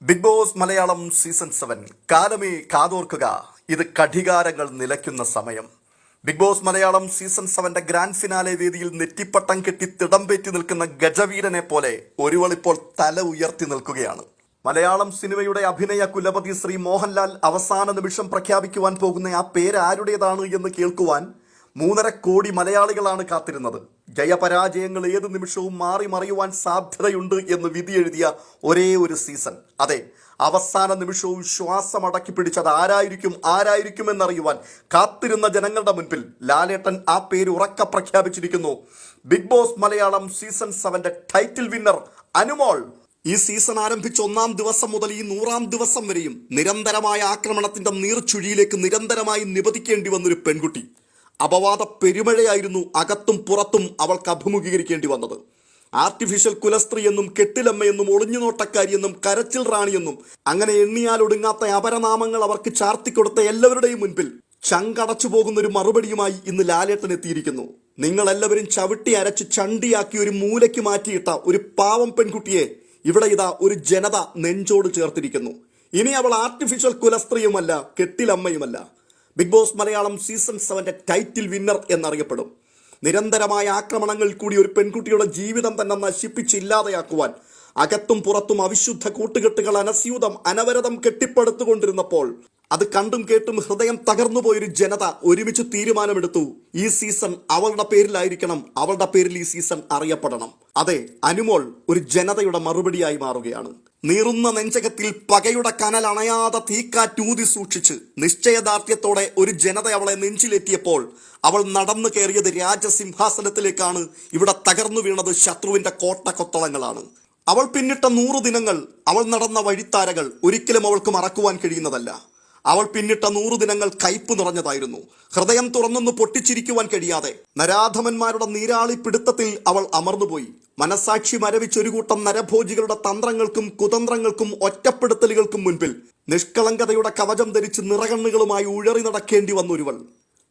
Big Boss Malayalam season 7 കാലമേ കാതോർക്കുക. ഇത് കഠികാരങ്ങൾ നിലയ്ക്കുന്ന സമയം. Bigg Boss Malayalam season 7 grand finale വേദിയിൽ നെറ്റിപ്പട്ടം കെട്ടി തിടമ്പേറ്റി നിൽക്കുന്ന ഗജവീരനെ പോലെ ഒരുവളിപ്പോൾ തല ഉയർത്തി നിൽക്കുകയാണ്. മലയാളം സിനിമയുടെ അഭിനയ കുലപതി ശ്രീ മോഹൻലാൽ അവസാന നിമിഷം പ്രഖ്യാപിക്കുവാൻ പോകുന്ന ആ പേര് ആരുടേതാണ് എന്ന് കേൾക്കുവാൻ 3.5 കോടി മലയാളികളാണ് കാത്തിരുന്നത്. ജയപരാജയങ്ങൾ ഏത് നിമിഷവും മാറി മറിയുവാൻ സാധ്യതയുണ്ട് എന്ന് വിധി എഴുതിയ ഒരേ ഒരു സീസൺ. അതെ, അവസാന നിമിഷവും ശ്വാസം അടക്കി പിടിച്ചത് ആരായിരിക്കും എന്നറിയുവാൻ കാത്തിരുന്ന ജനങ്ങളുടെ മുൻപിൽ ലാലേട്ടൻ ആ പേര് ഉറക്കെ പ്രഖ്യാപിച്ചിരിക്കുന്നു. Bigg Boss Malayalam season 7 title winner Anumol. ഈ സീസൺ ആരംഭിച്ച 1-ാം ദിവസം മുതൽ ഈ 100-ാം ദിവസം വരെയും നിരന്തരമായ ആക്രമണത്തിന്റെ നീർച്ചുഴിയിലേക്ക് നിരന്തരമായി നിപതിക്കേണ്ടി വന്നൊരു പെൺകുട്ടി. അപവാദ പെരുമഴയായിരുന്നു അകത്തും പുറത്തും അവൾക്ക് അഭിമുഖീകരിക്കേണ്ടി വന്നത്. ആർട്ടിഫിഷ്യൽ കുലസ്ത്രീ എന്നും കെട്ടിലമ്മയെന്നും ഒളിഞ്ഞുനോട്ടക്കാരി എന്നും കരച്ചിൽ റാണിയെന്നും അങ്ങനെ എണ്ണിയാൽ ഒടുങ്ങാത്ത അപരനാമങ്ങൾ അവർക്ക് ചാർത്തിക്കൊടുത്ത എല്ലാവരുടെയും മുൻപിൽ ചങ്കടച്ചു പോകുന്ന ഒരു മറുപടിയുമായി ഇന്ന് ലാലേട്ടൻ എത്തിയിരിക്കുന്നു. നിങ്ങളെല്ലാവരും ചവിട്ടി അരച്ച് ചണ്ടിയാക്കി ഒരു മൂലയ്ക്ക് മാറ്റിയിട്ട ഒരു പാവം പെൺകുട്ടിയെ ഇവിടെ ഇതാ ഒരു ജനത നെഞ്ചോട് ചേർത്തിരിക്കുന്നു. ഇനി അവൾ ആർട്ടിഫിഷ്യൽ കുലസ്ത്രീയുമല്ല, കെട്ടിലമ്മയുമല്ല. Bigg Boss Malayalam season 7 title winner എന്നറിയപ്പെടും. നിരന്തരമായ ആക്രമണങ്ങൾ കൂടി ഒരു പെൺകുട്ടിയുടെ ജീവിതം തന്നെ നശിപ്പിച്ചില്ലാതെയാക്കുവാൻ അകത്തും പുറത്തും അവിശുദ്ധ കൂട്ടുകെട്ടുകൾ അനവരതം കെട്ടിപ്പടുത്തുകൊണ്ടിരുന്നപ്പോൾ അത് കണ്ടും കേട്ടും ഹൃദയം തകർന്നുപോയൊരു ജനത ഒരുമിച്ച് തീരുമാനമെടുത്തു. ഈ സീസൺ അവളുടെ പേരിലായിരിക്കണം, അവളുടെ പേരിൽ ഈ സീസൺ അറിയപ്പെടണം. അതെ, അനുമോൾ ഒരു ജനതയുടെ മറുപടിയായി മാറുകയാണ്. നീറുന്ന നെഞ്ചകത്തിൽ പകയുടെ കനൽ അണയാതെ തീക്കാറ്റൂതി സൂക്ഷിച്ച് നിശ്ചയദാർഢ്യത്തോടെ ഒരു ജനത അവളെ നെഞ്ചിലെത്തിയപ്പോൾ അവൾ നടന്നു കയറിയത് രാജസിംഹാസനത്തിലേക്കാണ്. ഇവിടെ തകർന്നു വീണത് ശത്രുവിന്റെ കോട്ടക്കൊത്തളങ്ങളാണ്. അവൾ പിന്നിട്ട 100 ദിനങ്ങൾ, അവൾ നടന്ന വഴിത്താരകൾ ഒരിക്കലും അവൾക്ക് മറക്കുവാൻ കഴിയുന്നതല്ല. അവൾ പിന്നിട്ട 100 ദിനങ്ങൾ കയ്പ് നിറഞ്ഞതായിരുന്നു. ഹൃദയം തുറന്നൊന്ന് പൊട്ടിച്ചിരിക്കുവാൻ കഴിയാതെ നരാധമന്മാരുടെ നീരാളി പിടുത്തത്തിൽ അവൾ അമർന്നുപോയി. മനസാക്ഷി മരവിച്ചൊരു കൂട്ടം നരഭോജികളുടെ തന്ത്രങ്ങൾക്കും കുതന്ത്രങ്ങൾക്കും ഒറ്റപ്പെടുത്തലുകൾക്കും മുൻപിൽ നിഷ്കളങ്കതയുടെ കവചം ധരിച്ച് നിറകണ്ണുകളുമായി ഉഴറി നടക്കേണ്ടി വന്നൊരുവൾ.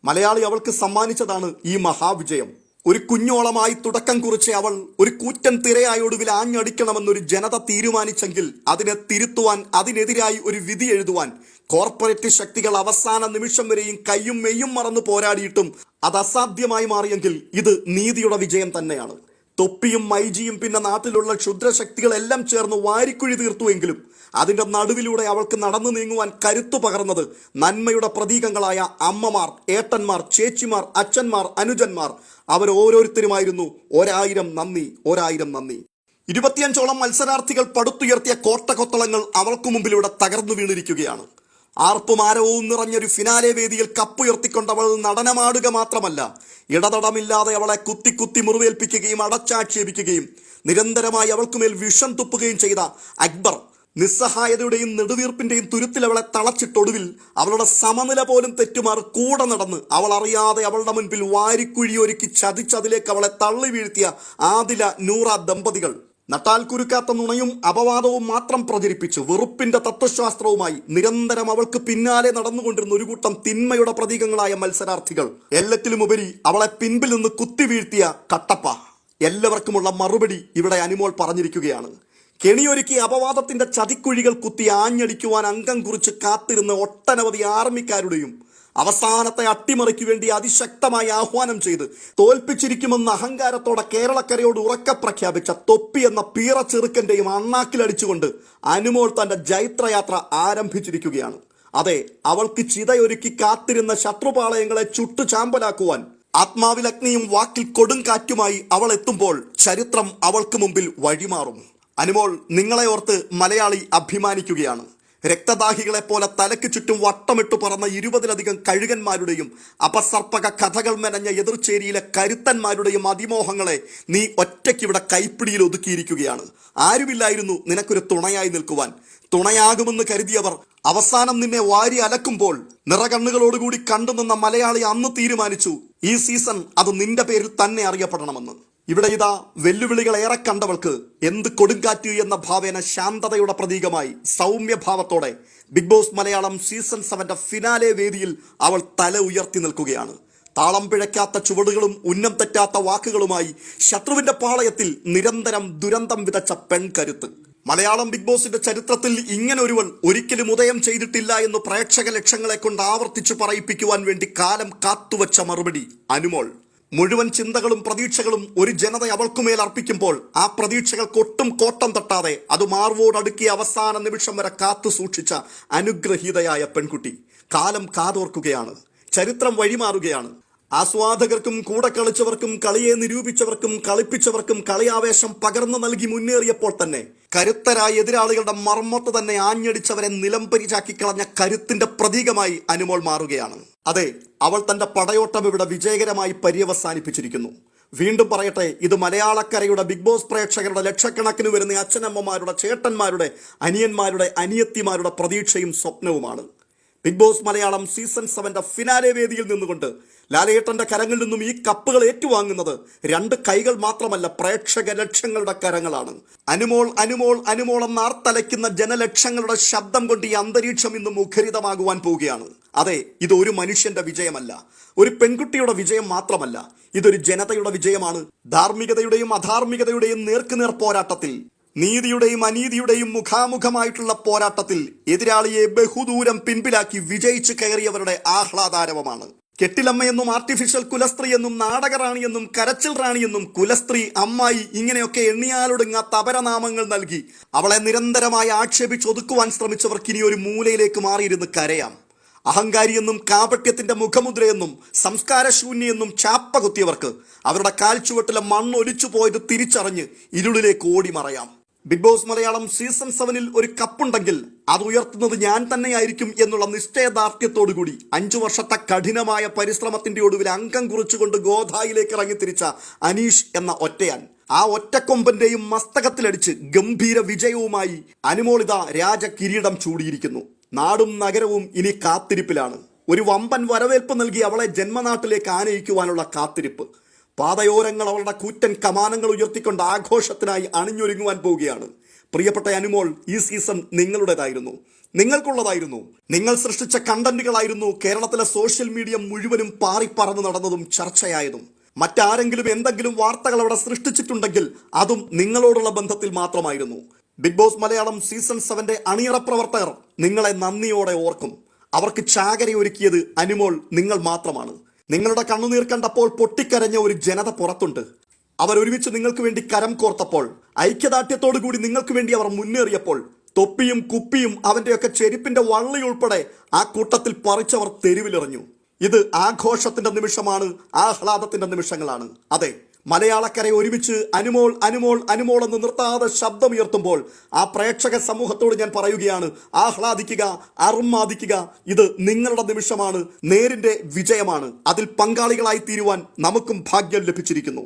മലയാളി അവൾക്ക് സമ്മാനിച്ചതാണ് ഈ മഹാവിജയം. ഒരു കുഞ്ഞോളമായി തുടക്കം കുറിച്ച് അവൾ ഒരു കൂറ്റൻ തിരയായി ഒടുവിൽ ആഞ്ഞടിക്കണമെന്നൊരു ജനത തീരുമാനിച്ചെങ്കിൽ അതിനെ തിരുത്തുവാൻ, അതിനെതിരായി ഒരു വിധി എഴുതുവാൻ കോർപ്പറേറ്റ് ശക്തികൾ അവസാന നിമിഷം വരെയും കയ്യും മെയ്യും മറന്നു പോരാടിയിട്ടും അത് അസാധ്യമായി മാറിയെങ്കിൽ ഇത് നീതിയുടെ വിജയം തന്നെയാണ്. തൊപ്പിയും മൈജിയും പിന്നെ നാട്ടിലുള്ള ക്ഷുദ്രശക്തികളെല്ലാം ചേർന്ന് വാരിക്കുഴി തീർത്തുവെങ്കിലും അതിന്റെ നടുവിലൂടെ അവൾക്ക് നടന്നു നീങ്ങുവാൻ കരുത്തു പകർന്നത് നന്മയുടെ പ്രതീകങ്ങളായ അമ്മമാർ, ഏട്ടന്മാർ, ചേച്ചിമാർ, അച്ഛന്മാർ, അനുജന്മാർ അവരോരോരുത്തരുമായിരുന്നു. 1000 നന്ദി, 1000 നന്ദി. 25ഓളം മത്സരാർത്ഥികൾ പടുത്തുയർത്തിയ കോട്ടകൊത്തളങ്ങൾ അവൾക്ക് മുമ്പിലൂടെ തകർന്നു വീണിരിക്കുകയാണ്. ആർപ്പും ആരവവും നിറഞ്ഞൊരു ഫിനാലെ വേദിയിൽ കപ്പുയർത്തിക്കൊണ്ടവൾ നടനമാടുക മാത്രമല്ല, ഇടതടമില്ലാതെ അവളെ കുത്തി മുറിവേൽപ്പിക്കുകയും അടച്ചാക്ഷേപിക്കുകയും നിരന്തരമായി അവൾക്കുമേൽ വിഷം തുപ്പുകയും ചെയ്ത അക്ബർ നിസ്സഹായതയുടെയും നെടുവീർപ്പിന്റെയും തുരുത്തിൽ അവളെ തളച്ചിട്ടൊടുവിൽ അവളുടെ സമനില പോലും തെറ്റുമാർ കൂടെ നടന്ന് അവൾ അറിയാതെ അവളുടെ മുൻപിൽ വാരിക്കുഴിയൊരുക്കി ചതിച്ചതിലേക്ക് അവളെ തള്ളി വീഴ്ത്തിയ ആദില, നൂറ ദമ്പതികൾ നട്ടാൽ കുരുക്കാത്ത നുണയും അപവാദവും മാത്രം പ്രചരിപ്പിച്ച് വെറുപ്പിന്റെ തത്വശാസ്ത്രവുമായി നിരന്തരം അവൾക്ക് പിന്നാലെ നടന്നുകൊണ്ടിരുന്ന ഒരു കൂട്ടം തിന്മയുടെ പ്രതീകങ്ങളായ മത്സരാർത്ഥികൾ. എല്ലാറ്റിലുമുപരി അവളെ പിൻപിൽ നിന്ന് കുത്തി വീഴ്ത്തിയ കട്ടപ്പ. എല്ലാവർക്കുമുള്ള മറുപടി ഇവിടെ അനുമോൾ പറഞ്ഞിരിക്കുകയാണ്. കെണിയൊരുക്കി അപവാദത്തിന്റെ ചതിക്കുഴികൾ കുത്തി ആഞ്ഞടിക്കുവാൻ അംഗം കുറിച്ച് കാത്തിരുന്ന ഒട്ടനവധി ആർമിക്കാരുടെയും അവസാനത്തെ അട്ടിമറിക്കു വേണ്ടി അതിശക്തമായി ആഹ്വാനം ചെയ്ത് തോൽപ്പിച്ചിരിക്കുമെന്ന അഹങ്കാരത്തോടെ കേരളക്കരയോട് ഉറക്കെ പ്രഖ്യാപിച്ച തൊപ്പി എന്ന പീറ ചെറുക്കന്റെയും അണ്ണാക്കിലടിച്ചുകൊണ്ട് അനുമോൾ തന്റെ ജൈത്രയാത്ര ആരംഭിച്ചിരിക്കുകയാണ്. അതെ, അവൾക്ക് ചിതയൊരുക്കി കാത്തിരുന്ന ശത്രുപാളയങ്ങളെ ചുട്ടു ചാമ്പലാക്കുവാൻ ആത്മാവിലഗ്നിയും വാക്കിൽ കൊടുങ്കാറ്റുമായി അവൾ എത്തുമ്പോൾ ചരിത്രം അവൾക്ക് മുമ്പിൽ വഴിമാറും. അനുമോൾ, നിങ്ങളെ ഓർത്ത് മലയാളി അഭിമാനിക്കുകയാണ്. രക്തദാഹികളെ പോലെ തലയ്ക്ക് ചുറ്റും വട്ടമിട്ടു പറന്ന 20ലധികം കഴുകന്മാരുടെയും അപസർപ്പക കഥകൾ മെനഞ്ഞ എതിർച്ചേരിയിലെ കരുത്തന്മാരുടെയും അതിമോഹങ്ങളെ നീ ഒറ്റയ്ക്കിവിടെ കൈപ്പിടിയിൽ ഒതുക്കിയിരിക്കുകയാണ്. ആരുമില്ലായിരുന്നു നിനക്കൊരു തുണയായി നിൽക്കുവാൻ. തുണയാകുമെന്ന് കരുതിയവർ അവസാനം നിന്നെ വാരി അലക്കുമ്പോൾ നിറകണ്ണുകളോടുകൂടി കണ്ടുനിന്ന മലയാളി അന്ന് തീരുമാനിച്ചു ഈ സീസൺ അത് നിന്റെ പേരിൽ തന്നെ അറിയപ്പെടണമെന്ന്. ഇവിടെ ഇതാ വെല്ലുവിളികൾ ഏറെ കണ്ടവൾക്ക് എന്ത് കൊടുങ്കാറ്റ് എന്ന ഭാവേന ശാന്തതയുടെ പ്രതീകമായി സൗമ്യഭാവത്തോടെ Bigg Boss Malayalam season 7 finale വേദിയിൽ അവൾ തല ഉയർത്തി നിൽക്കുകയാണ്. താളം പിഴയ്ക്കാത്ത ചുവടുകളും ഉന്നം തെറ്റാത്ത വാക്കുകളുമായി ശത്രുവിന്റെ പാളയത്തിൽ നിരന്തരം ദുരന്തം വിതച്ച പെൺകരുത്ത്. മലയാളം ബിഗ് ബോസിന്റെ ചരിത്രത്തിൽ ഇങ്ങനെ ഒരുവൾ ഒരിക്കലും ഉദയം ചെയ്തിട്ടില്ല എന്ന് പ്രേക്ഷക ലക്ഷങ്ങളെ കൊണ്ട് ആവർത്തിച്ചു പറയിപ്പിക്കുവാൻ വേണ്ടി കാലം കാത്തുവച്ച മറുപടി അനുമോൾ. മുഴുവൻ ചിന്തകളും പ്രതീക്ഷകളും ഒരു ജനത അവൾക്കുമേൽ അർപ്പിക്കുമ്പോൾ ആ പ്രതീക്ഷകൾക്ക് ഒട്ടും കോട്ടം തട്ടാതെ അത് മാർവോടടുക്കിയ അവസാന നിമിഷം വരെ കാത്തു സൂക്ഷിച്ച അനുഗ്രഹീതയായ പെൺകുട്ടി കാലം കാതോർക്കുകയാണ്. ചരിത്രം വഴിമാറുകയാണ്. ആസ്വാദകർക്കും കൂടെ കളിച്ചവർക്കും കളിയെ നിരൂപിച്ചവർക്കും കളിപ്പിച്ചവർക്കും കളിയാവേശം പകർന്നു നൽകി മുന്നേറിയപ്പോൾ തന്നെ കരുത്തരായ എതിരാളികളുടെ മർമ്മത്ത് തന്നെ ആഞ്ഞടിച്ചവരെ നിലംപരിചാക്കി കളഞ്ഞ കരുത്തിന്റെ പ്രതീകമായി അനുമോൾ മാറുകയാണ്. അതെ, അവൾ തന്റെ പടയോട്ടം ഇവിടെ വിജയകരമായി പര്യവസാനിപ്പിച്ചിരിക്കുന്നു. വീണ്ടും പറയട്ടെ, ഇത് മലയാളക്കരയുടെ ബിഗ് ബോസ് പ്രേക്ഷകരുടെ ലക്ഷക്കണക്കിന് വരുന്ന അച്ഛനമ്മമാരുടെ, ചേട്ടന്മാരുടെ, അനിയന്മാരുടെ, അനിയത്തിമാരുടെ പ്രതീക്ഷയും സ്വപ്നവുമാണ്. Bigg Boss Malayalam season 7 finale വേദിയിൽ നിന്നുകൊണ്ട് ലാലേട്ടന്റെ കരങ്ങളിൽ നിന്നും ഈ കപ്പുകൾ ഏറ്റുവാങ്ങുന്നത് രണ്ട് കൈകൾ മാത്രമല്ല, പ്രേക്ഷക ലക്ഷങ്ങളുടെ കരങ്ങളാണ്. അനുമോൾ അനുമോൾ അനുമോൾ എന്നാർത്തലയ്ക്കുന്ന ജനലക്ഷങ്ങളുടെ ശബ്ദം കൊണ്ട് ഈ അന്തരീക്ഷം ഇന്ന് മുഖരിതമാകുവാൻ പോവുകയാണ്. അതെ, ഇത് ഒരു മനുഷ്യന്റെ വിജയമല്ല, ഒരു പെൺകുട്ടിയുടെ വിജയം മാത്രമല്ല, ഇതൊരു ജനതയുടെ വിജയമാണ്. ധാർമ്മികതയുടെയും അധാർമികതയുടെയും നേർക്കുനേർ പോരാട്ടത്തിൽ, നീതിയുടെയും അനീതിയുടെയും മുഖാമുഖമായിട്ടുള്ള പോരാട്ടത്തിൽ എതിരാളിയെ ബഹുദൂരം പിൻപിലാക്കി വിജയിച്ചു കയറിയവരുടെ ആഹ്ലാദാരവമാണ്. കെട്ടിലമ്മയെന്നും ആർട്ടിഫിഷ്യൽ കുലസ്ത്രീ എന്നും നാടകറാണിയെന്നും കരച്ചിൽ റാണിയെന്നും കുലസ്ത്രീ, അമ്മായി, ഇങ്ങനെയൊക്കെ എണ്ണിയാലൊടുങ്ങാത്ത അപരനാമങ്ങൾ നൽകി അവളെ നിരന്തരമായി ആക്ഷേപിച്ചൊതുക്കുവാൻ ശ്രമിച്ചവർക്ക് ഇനി ഒരു മൂലയിലേക്ക് മാറിയിരുന്ന് കരയാം. അഹങ്കാരിയെന്നും കാപട്യത്തിന്റെ മുഖമുദ്രയെന്നും സംസ്കാരശൂന്യെന്നും ചാപ്പ കുത്തിയവർക്ക് അവരുടെ കാൽച്ചുവട്ടിലെ മണ്ണൊലിച്ചു പോയത് തിരിച്ചറിഞ്ഞ് ഇരുളിലേക്ക് ഓടി മറയാം. ബിഗ് ബോസ് മലയാളം സീസൺ 7 ഒരു കപ്പുണ്ടെങ്കിൽ അത് ഉയർത്തുന്നത് ഞാൻ തന്നെയായിരിക്കും എന്നുള്ള നിശ്ചയദാർഢ്യത്തോടുകൂടി 5 വർഷത്തെ കഠിനമായ പരിശ്രമത്തിന്റെ ഒടുവിൽ അംഗം കുറിച്ചുകൊണ്ട് ഗോധായിലേക്ക് ഇറങ്ങിത്തിരിച്ച അനീഷ് എന്ന ഒറ്റയാൻ, ആ ഒറ്റക്കൊമ്പന്റെയും മസ്തകത്തിലടിച്ച് ഗംഭീര വിജയവുമായി അനുമോളിത രാജ കിരീടം ചൂടിയിരിക്കുന്നു. നാടും നഗരവും ഇനി കാത്തിരിപ്പിലാണ്. ഒരു വമ്പൻ വരവേൽപ്പ് നൽകി അവളെ ജന്മനാട്ടിലേക്ക് ആനയിക്കുവാനുള്ള കാത്തിരിപ്പ്. പാതയോരങ്ങൾ അവളുടെ കൂറ്റൻ കമാനങ്ങൾ ഉയർത്തിക്കൊണ്ട് ആഘോഷത്തിനായി അണിഞ്ഞൊരുങ്ങുവാൻ പോവുകയാണ്. പ്രിയപ്പെട്ട അനുമോൾ, ഈ സീസൺ നിങ്ങളുടേതായിരുന്നു, നിങ്ങൾക്കുള്ളതായിരുന്നു. നിങ്ങൾ സൃഷ്ടിച്ച കണ്ടന്റുകളായിരുന്നു കേരളത്തിലെ സോഷ്യൽ മീഡിയ മുഴുവനും പാറിപ്പറന്നു നടന്നതും ചർച്ചയായതും. മറ്റാരെങ്കിലും എന്തെങ്കിലും വാർത്തകൾ അവിടെ സൃഷ്ടിച്ചിട്ടുണ്ടെങ്കിൽ അതും നിങ്ങളോടുള്ള ബന്ധത്തിൽ മാത്രമായിരുന്നു. ബിഗ് ബോസ് മലയാളം സീസൺ 7 അണിയറ പ്രവർത്തകർ നിങ്ങളെ നന്ദിയോടെ ഓർക്കും. അവർക്ക് ചാകരയൊരുക്കിയത് അനുമോൾ നിങ്ങൾ മാത്രമാണ്. നിങ്ങളുടെ കണ്ണുനീർ കണ്ടപ്പോൾ പൊട്ടിക്കരഞ്ഞ ഒരു ജനത പുറത്തുണ്ട്. അവരൊരുമിച്ച് നിങ്ങൾക്ക് വേണ്ടി കരം കോർത്തപ്പോൾ, ഐക്യദാർഢ്യത്തോടു കൂടി നിങ്ങൾക്ക് വേണ്ടി അവർ മുന്നേറിയപ്പോൾ, തൊപ്പിയും കുപ്പിയും അവന്റെയൊക്കെ ചെരുപ്പിന്റെ വള്ളി ഉൾപ്പെടെ ആ കൂട്ടത്തിൽ പറിച്ചവർ തെരുവിലിറങ്ങു. ഇത് ആഘോഷത്തിന്റെ നിമിഷമാണ്, ആഹ്ലാദത്തിന്റെ നിമിഷങ്ങളാണ്. അതെ, മലയാളക്കരയെ ഒരുമിച്ച് അനുമോൾ അനുമോൾ അനുമോൾ എന്ന് നിർത്താതെ ശബ്ദമുയർത്തുമ്പോൾ ആ പ്രേക്ഷക സമൂഹത്തോട് ഞാൻ പറയുകയാണ്, ആഹ്ലാദിക്കുക, അർമാദിക്കുക. ഇത് നിങ്ങളുടെ നിമിഷമാണ്, നേരിന്റെ വിജയമാണ്. അതിൽ പങ്കാളികളായി തീരുവാൻ നമുക്കും ഭാഗ്യം ലഭിച്ചിരിക്കുന്നു.